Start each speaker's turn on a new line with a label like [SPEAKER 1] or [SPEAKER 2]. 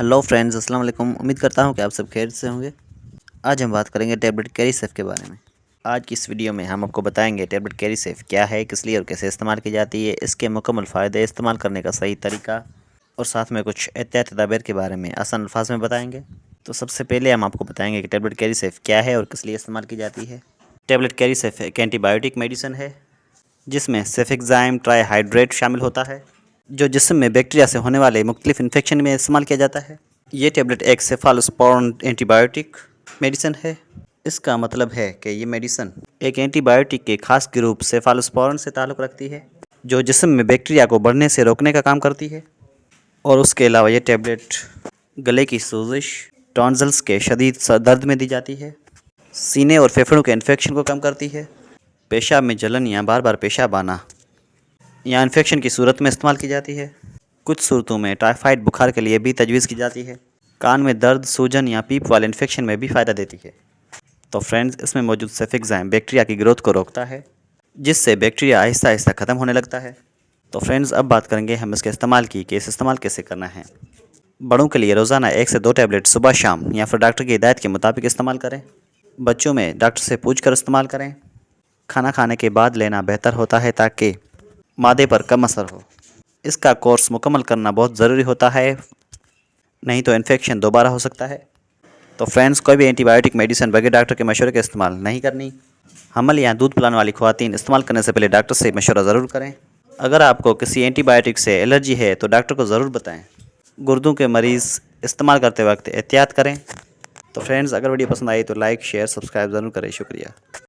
[SPEAKER 1] Hello friends, अस्सलाम वालेकुम। उम्मीद करता हूँ कि आप सब खैरियत से होंगे। आज हम बात करेंगे टैबलेट कैरीसेफ के बारे में। आज की इस वीडियो में हम आपको बताएंगे टैबलेट कैरीसेफ क्या है, किस लिए और कैसे इस्तेमाल की जाती है, इसके मुकम्मल फ़ायदे, इस्तेमाल करने का सही तरीका और साथ में कुछ एहतियाती तदाबीर के बारे में आसान अल्फाज में बताएंगे। तो सबसे पहले हम आपको बताएंगे कि टैबलेट कैरीसेफ क्या है और किस लिए इस्तेमाल की जाती है। टैबलेट कैरीसेफ एक एंटीबायोटिक मेडिसिन है जिसमें सेफेक्साइम ट्राईहाइड्रेट शामिल होता है, जो जिस्म में बैक्टीरिया से होने वाले मुख्तलिफ इन्फेक्शन में इस्तेमाल किया जाता है। ये टैबलेट एक सेफालोस्पोरिन एंटीबायोटिक मेडिसिन है। इसका मतलब है कि ये मेडिसिन एक एंटीबायोटिक के खास ग्रुप सेफालोस्पोरिन से ताल्लुक़ रखती है, जो जिस्म में बैक्टीरिया को बढ़ने से रोकने का काम करती है। और उसके अलावा ये टैबलेट गले की सूजिश, टॉन्सिल्स के शदीद दर्द में दी जाती है, सीने और फेफड़ों के इन्फेक्शन को कम करती है, पेशाब में जलन या बार बार पेशाब आना या इन्फेक्शन की सूरत में इस्तेमाल की जाती है। कुछ सूरतों में टाइफाइड बुखार के लिए भी तजवीज़ की जाती है। कान में दर्द, सूजन या पीप वाले इन्फेक्शन में भी फ़ायदा देती है। तो फ्रेंड्स, इसमें मौजूद सेफेक्साइम बैक्टीरिया की ग्रोथ को रोकता है, जिससे बैक्टीरिया आहिस्ता आहिस्ता ख़त्म होने लगता है। तो फ्रेंड्स, अब बात करेंगे हम इसके इस्तेमाल की कि इसे इस्तेमाल कैसे करना है। बड़ों के लिए रोज़ाना 1 से 2 टैबलेट सुबह शाम या फिर डॉक्टर की हिदायत के मुताबिक इस्तेमाल करें। बच्चों में डॉक्टर से पूछ कर इस्तेमाल करें। खाना खाने के बाद लेना बेहतर होता है ताकि मादे पर कम असर हो। इसका कोर्स मुकम्मल करना बहुत ज़रूरी होता है, नहीं तो इन्फेक्शन दोबारा हो सकता है। तो फ्रेंड्स, कोई भी एंटीबायोटिक मेडिसिन बगैर डॉक्टर के मशवरे के इस्तेमाल नहीं करनी। हमल या दूध पिलाने वाली ख़वातीन इस्तेमाल करने से पहले डॉक्टर से मशवरा ज़रूर करें। अगर आपको किसी एंटीबायोटिक से एलर्जी है तो डॉक्टर को ज़रूर बताएं। गुर्दों के मरीज़ इस्तेमाल करते वक्त एहतियात करें। तो फ्रेंड्स, अगर वीडियो पसंद आई तो लाइक, शेयर, सब्सक्राइब ज़रूर करें। शुक्रिया।